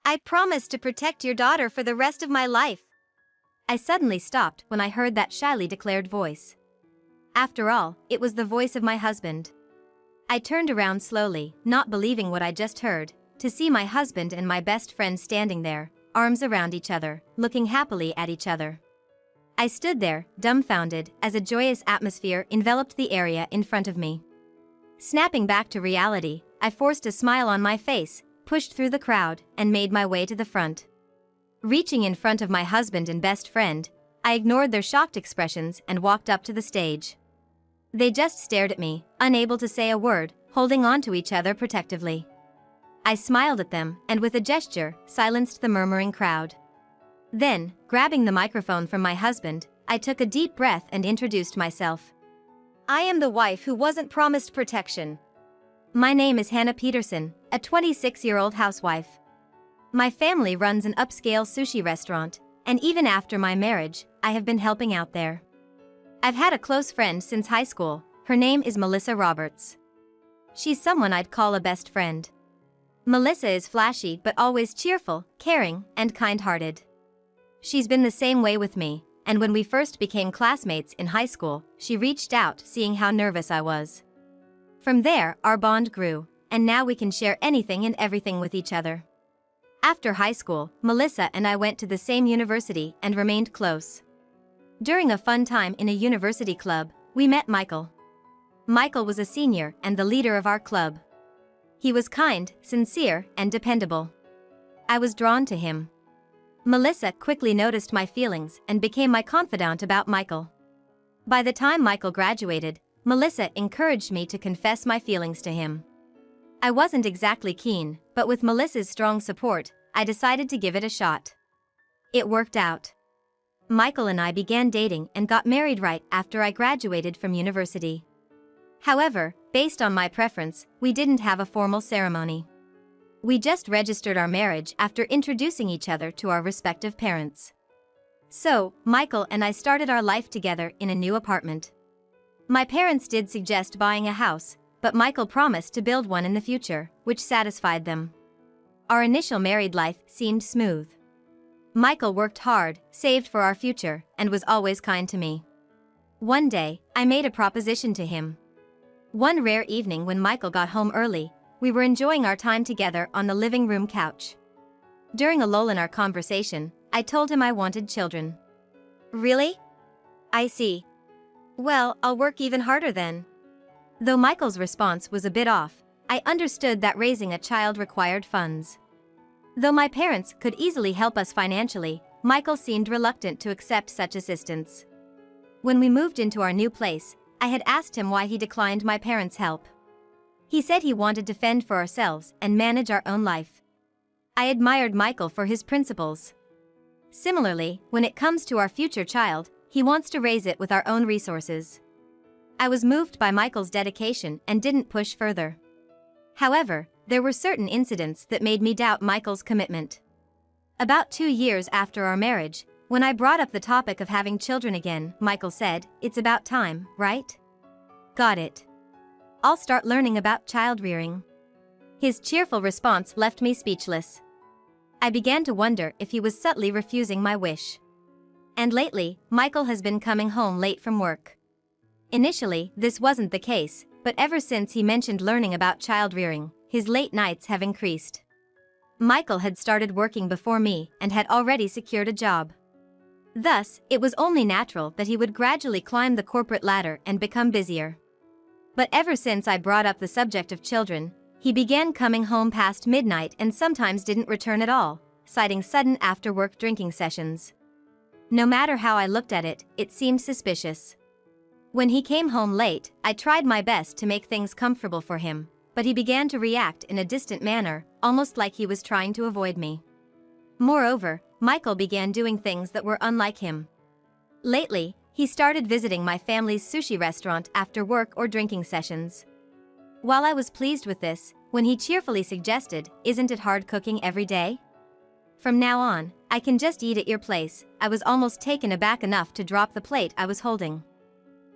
I promise to protect your daughter for the rest of my life. I suddenly stopped when I heard that shyly declared voice. After all, it was the voice of my husband. I turned around slowly, not believing what I just heard, to see my husband and my best friend standing there, arms around each other, looking happily at each other. I stood there, dumbfounded, as a joyous atmosphere enveloped the area in front of me. Snapping back to reality, I forced a smile on my face, pushed through the crowd, and made my way to the front. Reaching in front of my husband and best friend, I ignored their shocked expressions and walked up to the stage. They just stared at me, unable to say a word, holding on to each other protectively. I smiled at them and with a gesture, silenced the murmuring crowd. Then, grabbing the microphone from my husband, I took a deep breath and introduced myself. I am the wife who wasn't promised protection. My name is Hannah Peterson, a 26-year-old housewife. My family runs an upscale sushi restaurant, and even after my marriage, I have been helping out there. I've had a close friend since high school. Her name is Melissa Roberts. She's someone I'd call a best friend. Melissa is flashy but always cheerful, caring, and kind-hearted. She's been the same way with me, and when we first became classmates in high school, she reached out seeing how nervous I was. From there, our bond grew, and now we can share anything and everything with each other. After high school, Melissa and I went to the same university and remained close. During a fun time in a university club, we met Michael. Michael was a senior and the leader of our club. He was kind, sincere, and dependable. I was drawn to him. Melissa quickly noticed my feelings and became my confidant about Michael. By the time Michael graduated, Melissa encouraged me to confess my feelings to him. I wasn't exactly keen, but with Melissa's strong support, I decided to give it a shot. It worked out. Michael and I began dating and got married right after I graduated from university. However, based on my preference, we didn't have a formal ceremony. We just registered our marriage after introducing each other to our respective parents. So, Michael and I started our life together in a new apartment. My parents did suggest buying a house, but Michael promised to build one in the future, which satisfied them. Our initial married life seemed smooth. Michael worked hard, saved for our future, and was always kind to me. One day, I made a proposition to him. One rare evening when Michael got home early, we were enjoying our time together on the living room couch. During a lull in our conversation, I told him I wanted children. Really? I see. Well, I'll work even harder then. Though Michael's response was a bit off, I understood that raising a child required funds. Though my parents could easily help us financially, Michael seemed reluctant to accept such assistance. When we moved into our new place, I had asked him why he declined my parents' help. He said he wanted to fend for ourselves and manage our own life. I admired Michael for his principles. Similarly, when it comes to our future child, he wants to raise it with our own resources. I was moved by Michael's dedication and didn't push further. However, there were certain incidents that made me doubt Michael's commitment. About 2 years after our marriage, when I brought up the topic of having children again, Michael said, "It's about time, right?" Got it. I'll start learning about child rearing. His cheerful response left me speechless. I began to wonder if he was subtly refusing my wish. And lately, Michael has been coming home late from work. Initially, this wasn't the case, but ever since he mentioned learning about child rearing, his late nights have increased. Michael had started working before me and had already secured a job. Thus, it was only natural that he would gradually climb the corporate ladder and become busier. But ever since I brought up the subject of children, he began coming home past midnight and sometimes didn't return at all, citing sudden after-work drinking sessions. No matter how I looked at it, it seemed suspicious. When he came home late, I tried my best to make things comfortable for him, but he began to react in a distant manner, almost like he was trying to avoid me. Moreover, Michael began doing things that were unlike him. Lately, he started visiting my family's sushi restaurant after work or drinking sessions. While I was pleased with this, when he cheerfully suggested, "Isn't it hard cooking every day? From now on, I can just eat at your place," I was almost taken aback enough to drop the plate I was holding.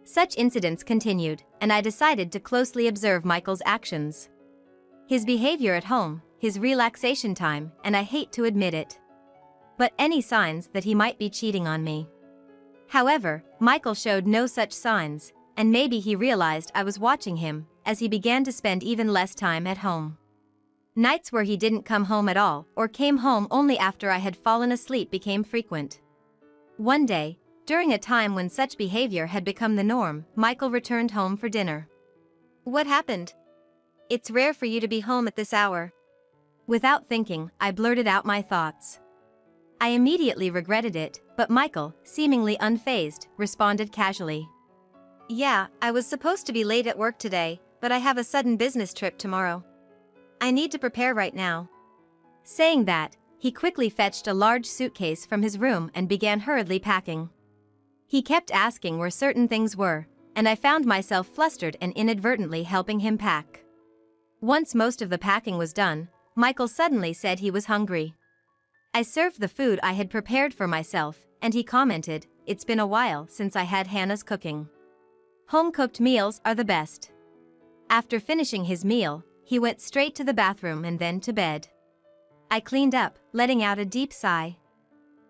Such incidents continued, and I decided to closely observe Michael's actions. His behavior at home, his relaxation time, and I hate to admit it. But any signs that he might be cheating on me. However, Michael showed no such signs, and maybe he realized I was watching him, as he began to spend even less time at home. Nights where he didn't come home at all, or came home only after I had fallen asleep, became frequent. One day, during a time when such behavior had become the norm, Michael returned home for dinner. "What happened? It's rare for you to be home at this hour." Without thinking, I blurted out my thoughts. I immediately regretted it, but Michael, seemingly unfazed, responded casually. "Yeah, I was supposed to be late at work today, but I have a sudden business trip tomorrow. I need to prepare right now." Saying that, he quickly fetched a large suitcase from his room and began hurriedly packing. He kept asking where certain things were, and I found myself flustered and inadvertently helping him pack. Once most of the packing was done, Michael suddenly said he was hungry. I served the food I had prepared for myself, and he commented, "It's been a while since I had Hannah's cooking. Home-cooked meals are the best." After finishing his meal, he went straight to the bathroom and then to bed. I cleaned up, letting out a deep sigh.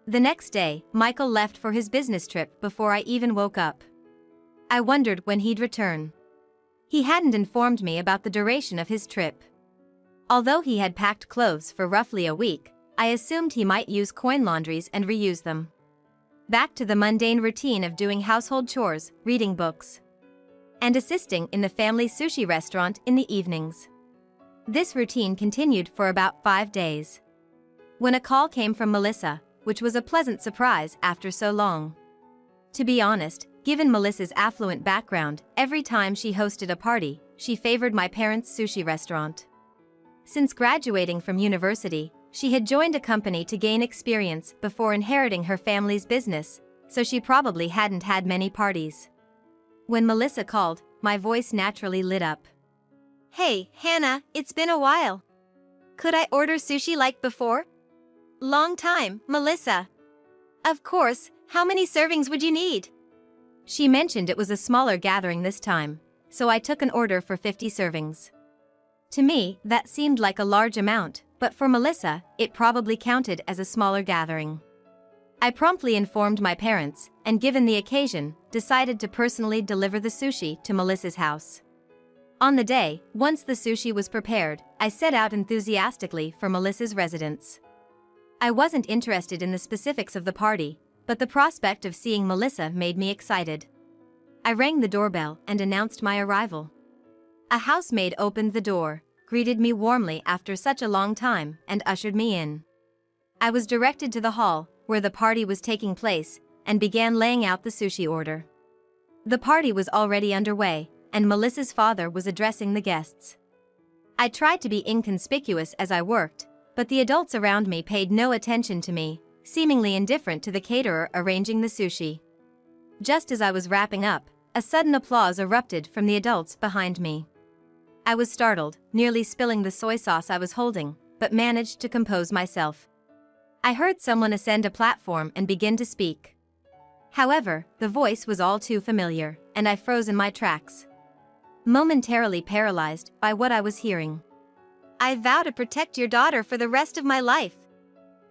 The next day, Michael left for his business trip before I even woke up. I wondered when he'd return. He hadn't informed me about the duration of his trip. Although he had packed clothes for roughly a week, I assumed he might use coin laundries and reuse them. Back to the mundane routine of doing household chores, reading books, and assisting in the family sushi restaurant in the evenings. This routine continued for about 5 days. When a call came from Melissa, which was a pleasant surprise after so long. To be honest, given Melissa's affluent background, every time she hosted a party, she favored my parents' sushi restaurant. Since graduating from university, she had joined a company to gain experience before inheriting her family's business, so she probably hadn't had many parties. When Melissa called, my voice naturally lit up. "Hey, Hannah, it's been a while. Could I order sushi like before?" "Long time, Melissa." "Of course, how many servings would you need?" She mentioned it was a smaller gathering this time, so I took an order for 50 servings. To me, that seemed like a large amount, but for Melissa, it probably counted as a smaller gathering. I promptly informed my parents, and given the occasion, decided to personally deliver the sushi to Melissa's house. On the day, once the sushi was prepared, I set out enthusiastically for Melissa's residence. I wasn't interested in the specifics of the party, but the prospect of seeing Melissa made me excited. I rang the doorbell and announced my arrival. A housemaid opened the door, greeted me warmly after such a long time, and ushered me in. I was directed to the hall, where the party was taking place, and began laying out the sushi order. The party was already underway, and Melissa's father was addressing the guests. I tried to be inconspicuous as I worked, but the adults around me paid no attention to me, seemingly indifferent to the caterer arranging the sushi. Just as I was wrapping up, a sudden applause erupted from the adults behind me. I was startled, nearly spilling the soy sauce I was holding, but managed to compose myself. I heard someone ascend a platform and begin to speak. However, the voice was all too familiar, and I froze in my tracks, momentarily paralyzed by what I was hearing. "I vow to protect your daughter for the rest of my life."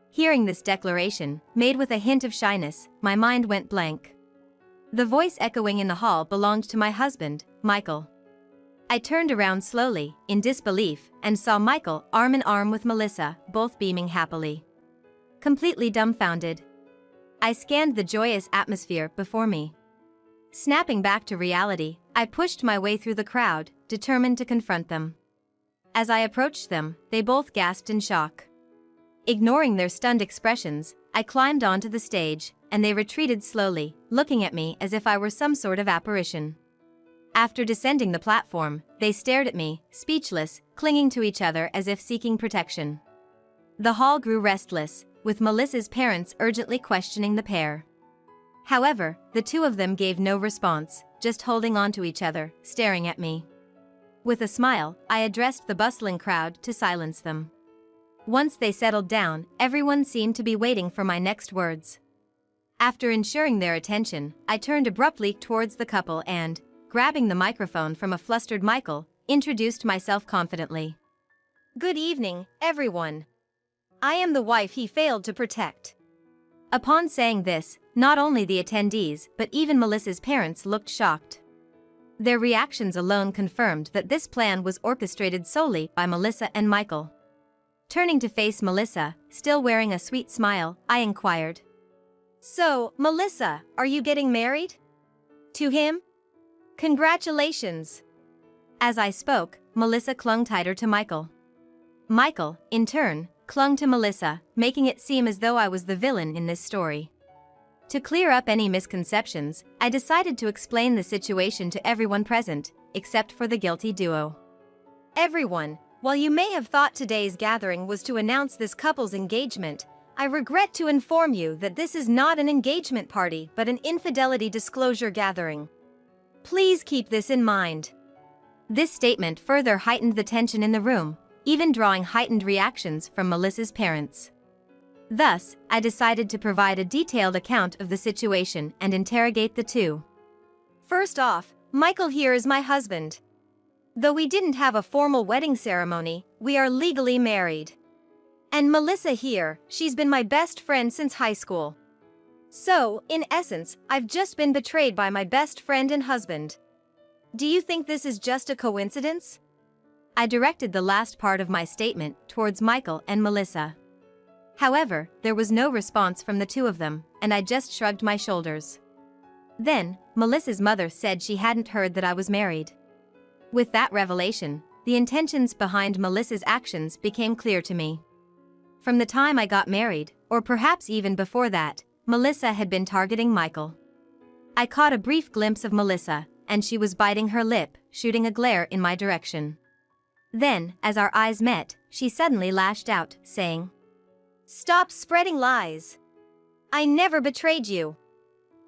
Hearing this declaration, made with a hint of shyness, my mind went blank. The voice echoing in the hall belonged to my husband, Michael. I turned around slowly, in disbelief, and saw Michael arm in arm with Melissa, both beaming happily. Completely dumbfounded, I scanned the joyous atmosphere before me. Snapping back to reality, I pushed my way through the crowd, determined to confront them. As I approached them, they both gasped in shock. Ignoring their stunned expressions, I climbed onto the stage, and they retreated slowly, looking at me as if I were some sort of apparition. After descending the platform, they stared at me, speechless, clinging to each other as if seeking protection. The hall grew restless, with Melissa's parents urgently questioning the pair. However, the two of them gave no response, just holding on to each other, staring at me. With a smile, I addressed the bustling crowd to silence them. Once they settled down, everyone seemed to be waiting for my next words. After ensuring their attention, I turned abruptly towards the couple and, grabbing the microphone from a flustered Michael, introduced myself confidently. Good evening, everyone. I am the wife he failed to protect. Upon saying this, not only the attendees but even Melissa's parents looked shocked. Their reactions alone confirmed that this plan was orchestrated solely by Melissa and Michael. Turning to face Melissa, still wearing a sweet smile, I inquired. So, Melissa, are you getting married? To him? Congratulations. As I spoke, Melissa clung tighter to Michael. Michael, in turn, clung to Melissa, making it seem as though I was the villain in this story. To clear up any misconceptions, I decided to explain the situation to everyone present, except for the guilty duo. Everyone, while you may have thought today's gathering was to announce this couple's engagement, I regret to inform you that this is not an engagement party but an infidelity disclosure gathering. Please keep this in mind. This statement further heightened the tension in the room, even drawing heightened reactions from Melissa's parents. Thus, I decided to provide a detailed account of the situation and interrogate the two. First off, Michael here is my husband. Though we didn't have a formal wedding ceremony, we are legally married. And Melissa here, she's been my best friend since high school. So, in essence, I've just been betrayed by my best friend and husband. Do you think this is just a coincidence? I directed the last part of my statement towards Michael and Melissa. However, there was no response from the two of them, and I just shrugged my shoulders. Then, Melissa's mother said she hadn't heard that I was married. With that revelation, the intentions behind Melissa's actions became clear to me. From the time I got married, or perhaps even before that, Melissa had been targeting Michael. I caught a brief glimpse of Melissa, and she was biting her lip, shooting a glare in my direction. Then, as our eyes met, she suddenly lashed out, saying, "Stop spreading lies. I never betrayed you."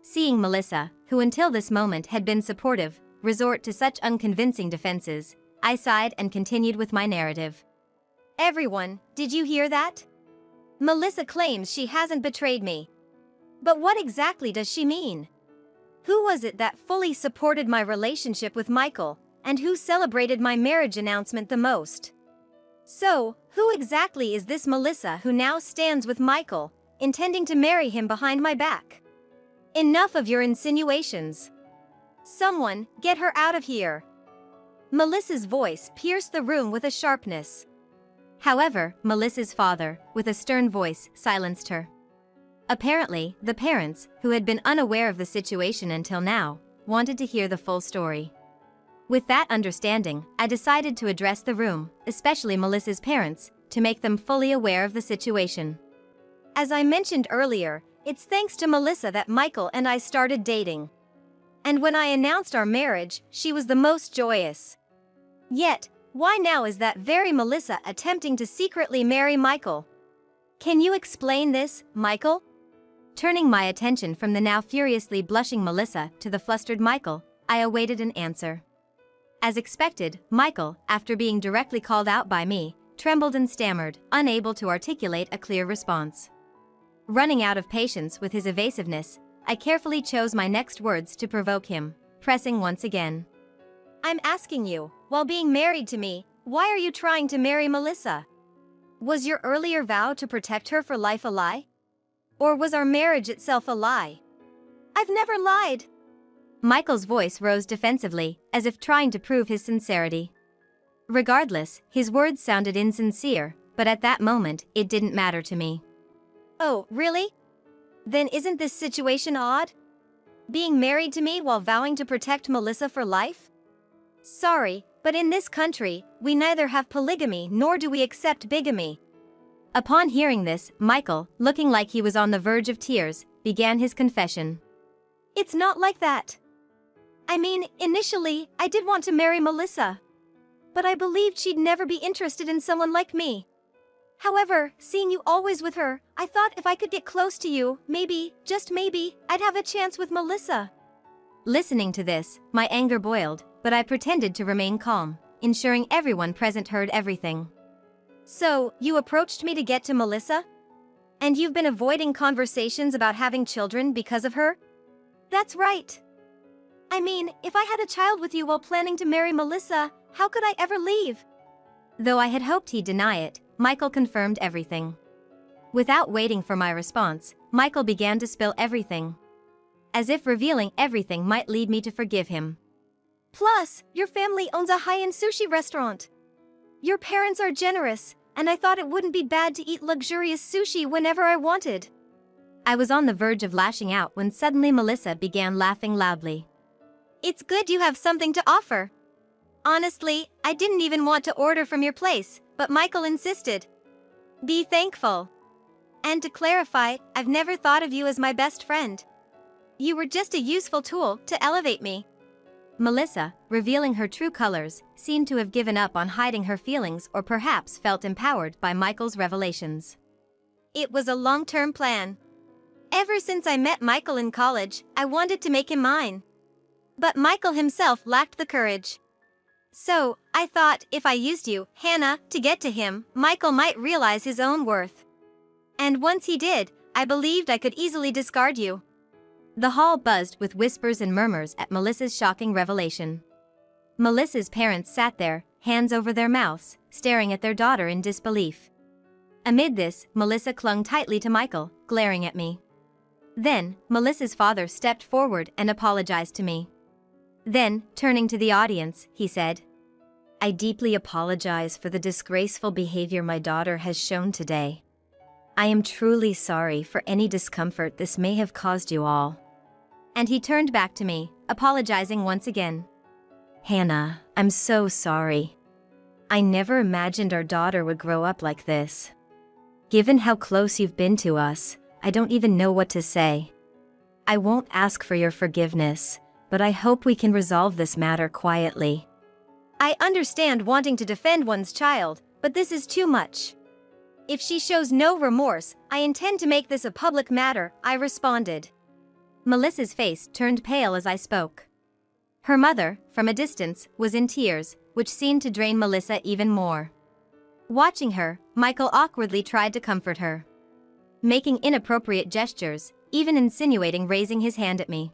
Seeing Melissa, who until this moment had been supportive, resort to such unconvincing defenses, I sighed and continued with my narrative. Everyone, did you hear that? Melissa claims she hasn't betrayed me. But what exactly does she mean? Who was it that fully supported my relationship with Michael, and who celebrated my marriage announcement the most? So, who exactly is this Melissa who now stands with Michael, intending to marry him behind my back? Enough of your insinuations. Someone, get her out of here. Melissa's voice pierced the room with a sharpness. However, Melissa's father, with a stern voice, silenced her. Apparently, the parents, who had been unaware of the situation until now, wanted to hear the full story. With that understanding, I decided to address the room, especially Melissa's parents, to make them fully aware of the situation. As I mentioned earlier, it's thanks to Melissa that Michael and I started dating. And when I announced our marriage, she was the most joyous. Yet, why now is that very Melissa attempting to secretly marry Michael? Can you explain this, Michael? Turning my attention from the now furiously blushing Melissa to the flustered Michael, I awaited an answer. As expected, Michael, after being directly called out by me, trembled and stammered, unable to articulate a clear response. Running out of patience with his evasiveness, I carefully chose my next words to provoke him, pressing once again. I'm asking you, while being married to me, why are you trying to marry Melissa? Was your earlier vow to protect her for life a lie? Or was our marriage itself a lie? I've never lied. Michael's voice rose defensively, as if trying to prove his sincerity. Regardless, his words sounded insincere, but at that moment, it didn't matter to me. Oh, really? Then isn't this situation odd? Being married to me while vowing to protect Melissa for life? Sorry, but in this country, we neither have polygamy nor do we accept bigamy. Upon hearing this, Michael, looking like he was on the verge of tears, began his confession. It's not like that. I mean, initially, I did want to marry Melissa. But I believed she'd never be interested in someone like me. However, seeing you always with her, I thought if I could get close to you, maybe, just maybe, I'd have a chance with Melissa. Listening to this, my anger boiled, but I pretended to remain calm, ensuring everyone present heard everything. So, you approached me to get to Melissa? And you've been avoiding conversations about having children because of her? That's right. I mean, if I had a child with you while planning to marry Melissa, how could I ever leave? Though I had hoped he'd deny it, Michael confirmed everything. Without waiting for my response, Michael began to spill everything. As if revealing everything might lead me to forgive him. Plus, your family owns a high-end sushi restaurant. Your parents are generous, and I thought it wouldn't be bad to eat luxurious sushi whenever I wanted. I was on the verge of lashing out when suddenly Melissa began laughing loudly. It's good you have something to offer. Honestly, I didn't even want to order from your place, but Michael insisted. Be thankful. And to clarify, I've never thought of you as my best friend. You were just a useful tool to elevate me. Melissa, revealing her true colors, seemed to have given up on hiding her feelings or perhaps felt empowered by Michael's revelations. It was a long-term plan. Ever since I met Michael in college, I wanted to make him mine. But Michael himself lacked the courage. So, I thought if I used you, Hannah, to get to him, Michael might realize his own worth. And once he did, I believed I could easily discard you. The hall buzzed with whispers and murmurs at Melissa's shocking revelation. Melissa's parents sat there, hands over their mouths, staring at their daughter in disbelief. Amid this, Melissa clung tightly to Michael, glaring at me. Then, Melissa's father stepped forward and apologized to me. Then, turning to the audience, he said, I deeply apologize for the disgraceful behavior my daughter has shown today. I am truly sorry for any discomfort this may have caused you all. And he turned back to me, apologizing once again. Hannah, I'm so sorry. I never imagined our daughter would grow up like this. Given how close you've been to us, I don't even know what to say. I won't ask for your forgiveness, but I hope we can resolve this matter quietly. I understand wanting to defend one's child, but this is too much. If she shows no remorse, I intend to make this a public matter, I responded. Melissa's face turned pale as I spoke. Her mother, from a distance, was in tears, which seemed to drain Melissa even more. Watching her, Michael awkwardly tried to comfort her, making inappropriate gestures, even insinuating raising his hand at me.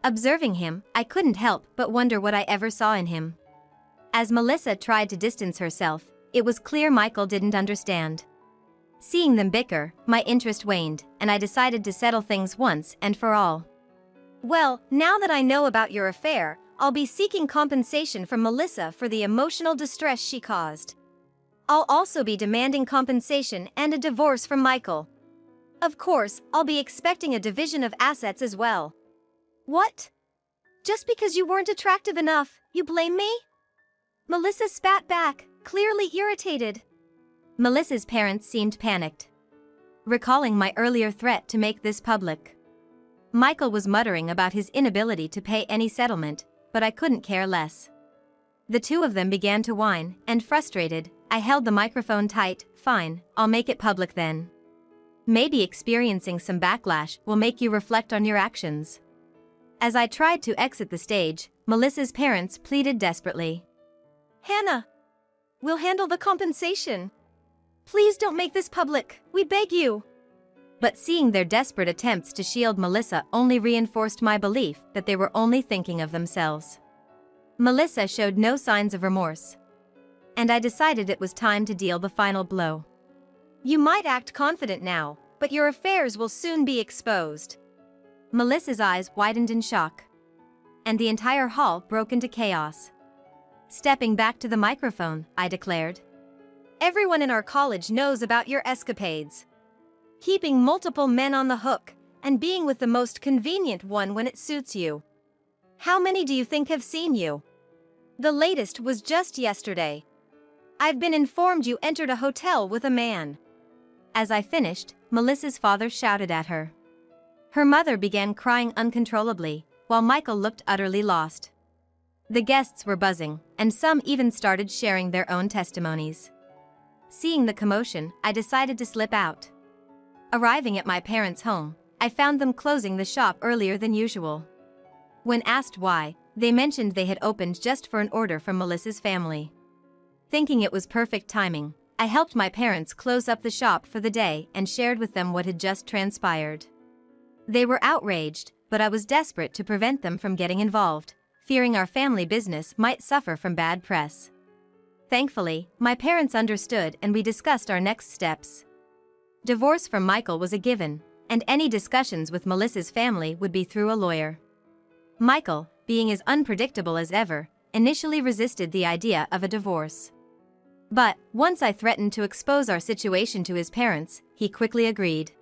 Observing him, I couldn't help but wonder what I ever saw in him. As Melissa tried to distance herself, it was clear Michael didn't understand. Seeing them bicker, my interest waned, and I decided to settle things once and for all. Well, now that I know about your affair, I'll be seeking compensation from Melissa for the emotional distress she caused. I'll also be demanding compensation and a divorce from Michael. Of course, I'll be expecting a division of assets as well. What? Just because you weren't attractive enough, you blame me? Melissa spat back, clearly irritated. Melissa's parents seemed panicked, recalling my earlier threat to make this public. Michael was muttering about his inability to pay any settlement, but I couldn't care less. The two of them began to whine, and frustrated, I held the microphone tight. Fine, I'll make it public then. Maybe experiencing some backlash will make you reflect on your actions. As I tried to exit the stage, Melissa's parents pleaded desperately. Hannah, we'll handle the compensation. Please don't make this public, we beg you. But seeing their desperate attempts to shield Melissa only reinforced my belief that they were only thinking of themselves. Melissa showed no signs of remorse. And I decided it was time to deal the final blow. You might act confident now, but your affairs will soon be exposed. Melissa's eyes widened in shock. And the entire hall broke into chaos. Stepping back to the microphone, I declared. Everyone in our college knows about your escapades. Keeping multiple men on the hook, and being with the most convenient one when it suits you. How many do you think have seen you? The latest was just yesterday. I've been informed you entered a hotel with a man. As I finished, Melissa's father shouted at her. Her mother began crying uncontrollably, while Michael looked utterly lost. The guests were buzzing, and some even started sharing their own testimonies. Seeing the commotion, I decided to slip out. Arriving at my parents' home, I found them closing the shop earlier than usual. When asked why, they mentioned they had opened just for an order from Melissa's family. Thinking it was perfect timing, I helped my parents close up the shop for the day and shared with them what had just transpired. They were outraged, but I was desperate to prevent them from getting involved, fearing our family business might suffer from bad press. Thankfully, my parents understood and we discussed our next steps. Divorce from Michael was a given, and any discussions with Melissa's family would be through a lawyer. Michael, being as unpredictable as ever, initially resisted the idea of a divorce. But, once I threatened to expose our situation to his parents, he quickly agreed.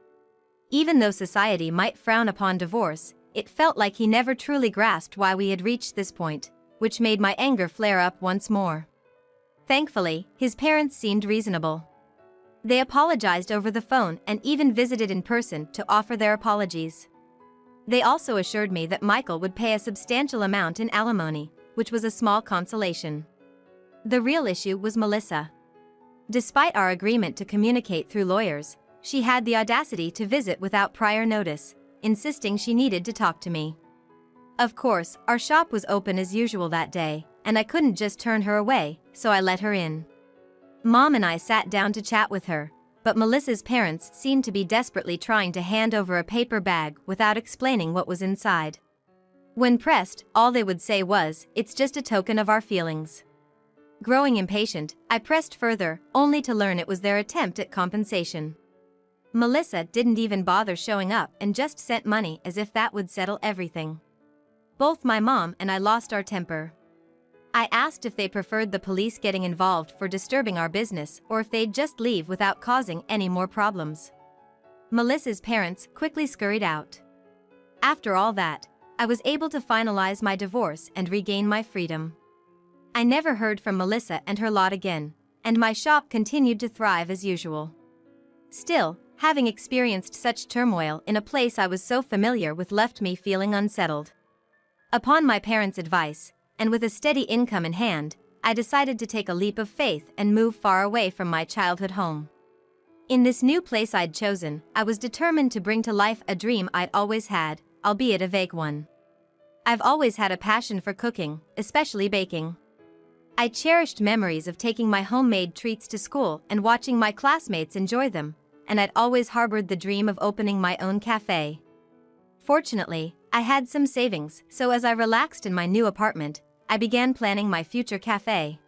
Even though society might frown upon divorce, it felt like he never truly grasped why we had reached this point, which made my anger flare up once more. Thankfully, his parents seemed reasonable. They apologized over the phone and even visited in person to offer their apologies. They also assured me that Michael would pay a substantial amount in alimony, which was a small consolation. The real issue was Melissa. Despite our agreement to communicate through lawyers, she had the audacity to visit without prior notice, insisting she needed to talk to me. Of course, our shop was open as usual that day, and I couldn't just turn her away, so I let her in. Mom and I sat down to chat with her, but Melissa's parents seemed to be desperately trying to hand over a paper bag without explaining what was inside. When pressed, all they would say was, "It's just a token of our feelings." Growing impatient, I pressed further, only to learn it was their attempt at compensation. Melissa didn't even bother showing up and just sent money as if that would settle everything. Both my mom and I lost our temper. I asked if they preferred the police getting involved for disturbing our business or if they'd just leave without causing any more problems. Melissa's parents quickly scurried out. After all that, I was able to finalize my divorce and regain my freedom. I never heard from Melissa and her lot again, and my shop continued to thrive as usual. Still, having experienced such turmoil in a place I was so familiar with left me feeling unsettled. Upon my parents' advice, and with a steady income in hand, I decided to take a leap of faith and move far away from my childhood home. In this new place I'd chosen, I was determined to bring to life a dream I'd always had, albeit a vague one. I've always had a passion for cooking, especially baking. I cherished memories of taking my homemade treats to school and watching my classmates enjoy them, and I'd always harbored the dream of opening my own cafe. Fortunately, I had some savings, so as I relaxed in my new apartment, I began planning my future cafe.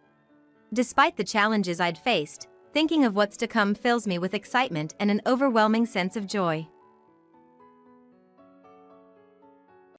Despite the challenges I'd faced, thinking of what's to come fills me with excitement and an overwhelming sense of joy.